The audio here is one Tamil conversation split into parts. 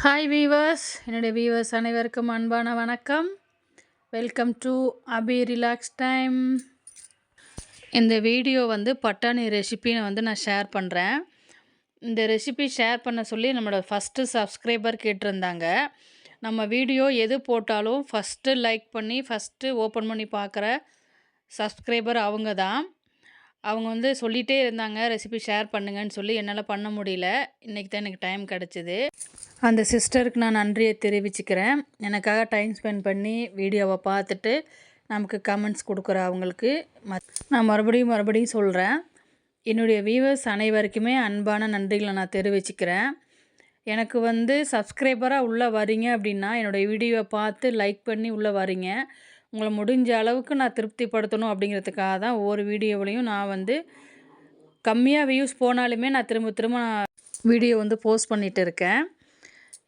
ஹாய் வீவர்ஸ், என்னுடைய வீவர்ஸ் அனைவருக்கும் அன்பான வணக்கம். Welcome to Abhi relax time. இந்த வீடியோ பட்டாணி ரெசிபியை நான் ஷேர் பண்ணுறேன். இந்த ரெசிபி ஷேர் பண்ண சொல்லி நம்மளோட ஃபஸ்ட்டு சப்ஸ்கிரைபர் கேட்டிருந்தாங்க. நம்ம வீடியோ எது போட்டாலும் ஃபஸ்ட்டு லைக் பண்ணி ஃபஸ்ட்டு ஓப்பன் பண்ணி பார்க்குற சப்ஸ்கிரைபர் அவங்க தான். அவங்க சொல்லிகிட்டே இருந்தாங்க ரெசிபி ஷேர் பண்ணுங்கன்னு சொல்லி. என்னால் பண்ண முடியல. இன்றைக்கி தான் எனக்கு டைம் கிடச்சிது. அந்த சிஸ்டருக்கு நான் நன்றியை தெரிவிச்சுக்கிறேன். எனக்காக டைம் ஸ்பெண்ட் பண்ணி வீடியோவை பார்த்துட்டு நமக்கு கமெண்ட்ஸ் கொடுக்குற அவங்களுக்கு நான் மறுபடியும் சொல்கிறேன். என்னுடைய வியூவர்ஸ் அனைவருக்குமே அன்பான நன்றிகளை நான் தெரிவிச்சுக்கிறேன். எனக்கு சப்ஸ்கிரைபராக உள்ளே வரீங்க அப்படின்னா என்னுடைய வீடியோவை பார்த்து லைக் பண்ணி உள்ளே வரீங்க. உங்களை முடிஞ்ச அளவுக்கு நான் திருப்திப்படுத்தணும் அப்படிங்கிறதுக்காக தான் ஒவ்வொரு வீடியோவிலையும் நான் கம்மியாக வியூஸ் போனாலுமே நான் திரும்ப வீடியோ போஸ்ட் பண்ணிகிட்டு இருக்கேன்.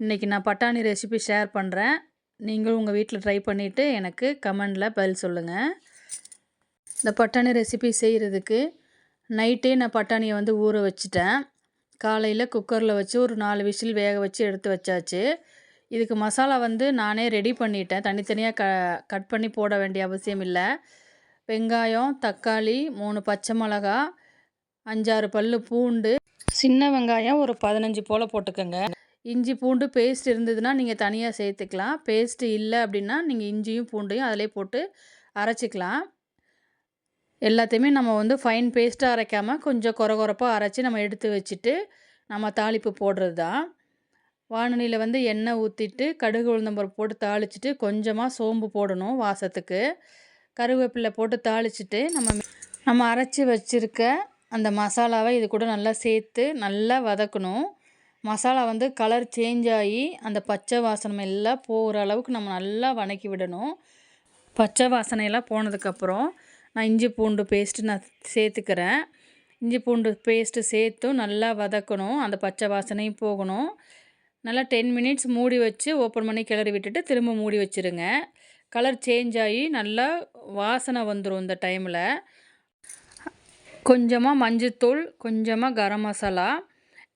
இன்றைக்கி நான் பட்டாணி ரெசிபி ஷேர் பண்ணுறேன். நீங்களும் உங்கள் வீட்டில் ட்ரை பண்ணிவிட்டு எனக்கு கமெண்டில் பதில் சொல்லுங்கள். இந்த பட்டாணி ரெசிபி செய்கிறதுக்கு நைட்டே நான் பட்டாணியை ஊற வச்சுட்டேன். காலையில் குக்கரில் வச்சு ஒரு 4 விசில் வேக வச்சு எடுத்து வச்சாச்சு. இதுக்கு மசாலா நானே ரெடி பண்ணிட்டேன். தனித்தனியாக கட் பண்ணி போட வேண்டிய அவசியம் இல்லை. வெங்காயம், தக்காளி, 3 பச்சை மிளகா, 5-6 பல் பூண்டு, சின்ன வெங்காயம் ஒரு 15 போல் போட்டுக்கோங்க. இஞ்சி பூண்டு பேஸ்ட் இருந்ததுன்னா நீங்கள் தனியாக சேர்த்துக்கலாம். பேஸ்ட்டு இல்லை அப்படின்னா நீங்கள் இஞ்சியும் பூண்டையும் அதிலே போட்டு அரைச்சிக்கலாம். எல்லாத்தையுமே நம்ம ஃபைன் பேஸ்ட்டாக அரைக்காமல் கொஞ்சம் கொரப்பாக அரைச்சி நம்ம எடுத்து வச்சுட்டு நம்ம தாளிப்பு போடுறது தான். வானலியில் எண்ணெய் ஊற்றிட்டு கடுகு உளுந்தம்பருப்பு போட்டு தாளிச்சிட்டு கொஞ்சமாக சோம்பு போடணும் வாசத்துக்கு. கருவேப்பிலை போட்டு தாளிச்சிட்டு நம்ம அரைச்சி வச்சுருக்க அந்த மசாலாவை இது கூட நல்லா சேர்த்து நல்லா வதக்கணும். மசாலா கலர் சேஞ்ச் ஆகி அந்த பச்சை வாசனை எல்லாம் போகிற அளவுக்கு நம்ம நல்லா வதக்கி விடணும். பச்சை வாசனையெல்லாம் போனதுக்கப்புறம் நான் இஞ்சி பூண்டு பேஸ்ட்டு நான் சேர்த்துக்கிறேன். இஞ்சி பூண்டு பேஸ்ட்டு சேர்த்தும் நல்லா வதக்கணும். அந்த பச்சை வாசனையும் போகணும். நல்லா 10 மினிட்ஸ் மூடி வச்சு ஓப்பன் பண்ணி கிளறி விட்டுட்டு திரும்ப மூடி வச்சுருங்க. கலர் சேஞ்ச் ஆகி நல்லா வாசனை வந்துடும். இந்த டைமில் கொஞ்சமாக மஞ்சள்தூள், கொஞ்சமாக கரம் மசாலா,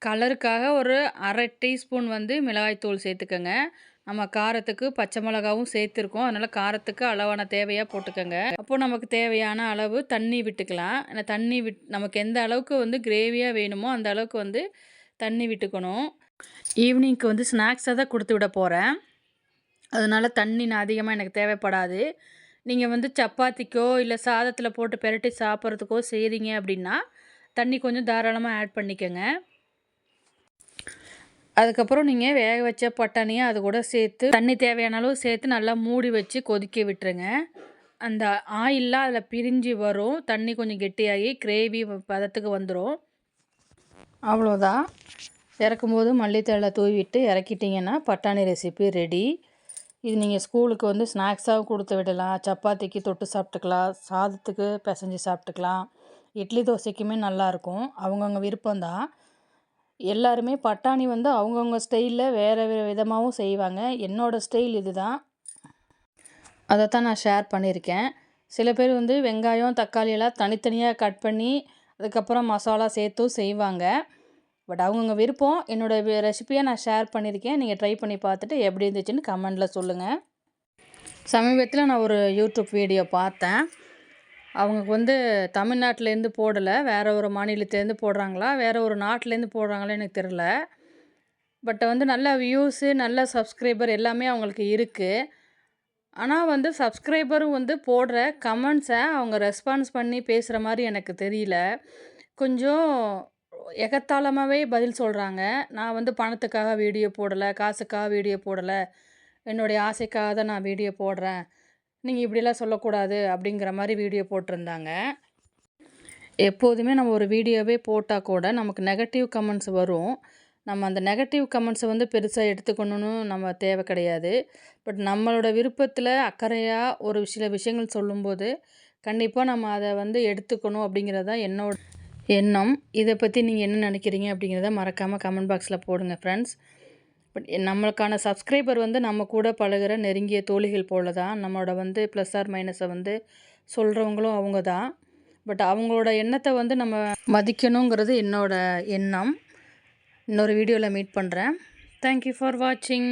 கலருக்காக ஒரு 1/2 டீஸ்பூன் மிளகாய்த்தூள் சேர்த்துக்கோங்க. நம்ம காரத்துக்கு பச்சை மிளகாவும் சேர்த்துருக்கோம். அதனால் காரத்துக்கு அளவான தேவையாக போட்டுக்கோங்க. அப்போது நமக்கு தேவையான அளவு தண்ணி விட்டுக்கலாம். தண்ணி நமக்கு எந்த அளவுக்கு கிரேவியாக வேணுமோ அந்த அளவுக்கு தண்ணி விட்டுக்கணும். ஈவினிங்க்கு ஸ்நாக்ஸாக தான் கொடுத்து விட போகிறேன். அதனால் தண்ணி நான் அதிகமாக எனக்கு தேவைப்படாது. நீங்கள் சப்பாத்திக்கோ இல்லை சாதத்தில் போட்டு பெரட்டி சாப்பிட்றதுக்கோ செய்கிறீங்க அப்படின்னா தண்ணி கொஞ்சம் தாராளமாக ஆட் பண்ணிக்கோங்க. அதுக்கப்புறம் நீங்கள் வேக வச்ச பட்டாணியை அது கூட சேர்த்து தண்ணி தேவையான அளவு சேர்த்து நல்லா மூடி வச்சு கொதிக்க விட்டுருங்க. அந்த ஆயிலெலாம் அதில் பிரிஞ்சு வரும். தண்ணி கொஞ்சம் கெட்டியாகி கிரேவி பதத்துக்கு வந்துடும். அவ்வளோதான். இறக்கும்போது மல்லித்தழை தூவிட்டு இறக்கிட்டிங்கன்னா பட்டாணி ரெசிபி ரெடி. இது நீங்கள் ஸ்கூலுக்கு ஸ்நாக்ஸாகவும் கொடுத்து விடலாம். சப்பாத்திக்கு தொட்டு சாப்பிட்டுக்கலாம். சாதத்துக்கு பிசைஞ்சு சாப்பிட்டுக்கலாம். இட்லி தோசைக்குமே நல்லாயிருக்கும். அவங்கவுங்க விருப்பம்தான். எல்லாருமே பட்டாணி அவங்கவுங்க ஸ்டைலில் வேறு விதமாகவும் செய்வாங்க. என்னோடய ஸ்டைல் இது தான். அதை தான் நான் ஷேர் பண்ணியிருக்கேன். சில பேர் வெங்காயம், தக்காளியெல்லாம் தனித்தனியாக கட் பண்ணி அதுக்கப்புறம் மசாலா சேர்த்தும் செய்வாங்க. பட் அவங்கவுங்க விருப்பம். என்னோடய ரெசிபியை நான் ஷேர் பண்ணியிருக்கேன். நீங்கள் ட்ரை பண்ணி பார்த்துட்டு எப்படி இருந்துச்சுன்னு கமெண்டில் சொல்லுங்கள். சமீபத்தில் நான் ஒரு யூடியூப் வீடியோ பார்த்தேன். அவங்க தமிழ்நாட்டிலேருந்து போடலை, வேறு ஒரு மாநிலத்திலேருந்து போடுறாங்களா, வேறு ஒரு நாட்டிலேருந்து போடுறாங்களா எனக்கு தெரில. பட் நல்ல வியூஸு, நல்ல சப்ஸ்கிரைபர் எல்லாமே அவங்களுக்கு இருக்குது. ஆனால் சப்ஸ்கிரைபரும் போடுற கமெண்ட்ஸை அவங்க ரெஸ்பான்ஸ் பண்ணி பேசுகிற மாதிரி எனக்கு தெரியல. கொஞ்சம் எகத்தாளமாகவே பதில் சொல்கிறாங்க. நான் பணத்துக்காக வீடியோ போடலை, காசுக்காக வீடியோ போடலை, என்னுடைய ஆசைக்காக தான் நான் வீடியோ போடுறேன், நீங்கள் இப்படிலாம் சொல்லக்கூடாது அப்படிங்கிற மாதிரி வீடியோ போட்டிருந்தாங்க. எப்போதுமே நம்ம ஒரு வீடியோவே போட்டால் கூட நமக்கு நெகட்டிவ் கமெண்ட்ஸ் வரும். நம்ம அந்த நெகட்டிவ் கமெண்ட்ஸை பெருசாக எடுத்துக்கணும்னு நம்ம தேவை கிடையாது. பட் நம்மளோட விருப்பத்தில் அக்கறையாக ஒரு சில விஷயங்கள் சொல்லும்போது கண்டிப்பாக நம்ம அதை எடுத்துக்கணும் அப்படிங்கிறது தான் என்னோட எண்ணம். இதை பற்றி நீங்கள் என்ன நினைக்கிறீங்க அப்படிங்கிறத மறக்காமல் கமெண்ட் பாக்ஸில் போடுங்க ஃப்ரெண்ட்ஸ். பட் நம்மளுக்கான சப்ஸ்கிரைபர் நம்ம கூட பழகிற நெருங்கிய தோழிகள் போல தான். நம்மளோட ப்ளஸ் ஆர் மைனஸை சொல்கிறவங்களும் அவங்க தான். பட் அவங்களோட எண்ணத்தை நம்ம மதிக்கணுங்கிறது என்னோட எண்ணம். இன்னொரு வீடியோவில் மீட் பண்ணுறேன். தேங்க் யூ ஃபார் வாட்சிங்.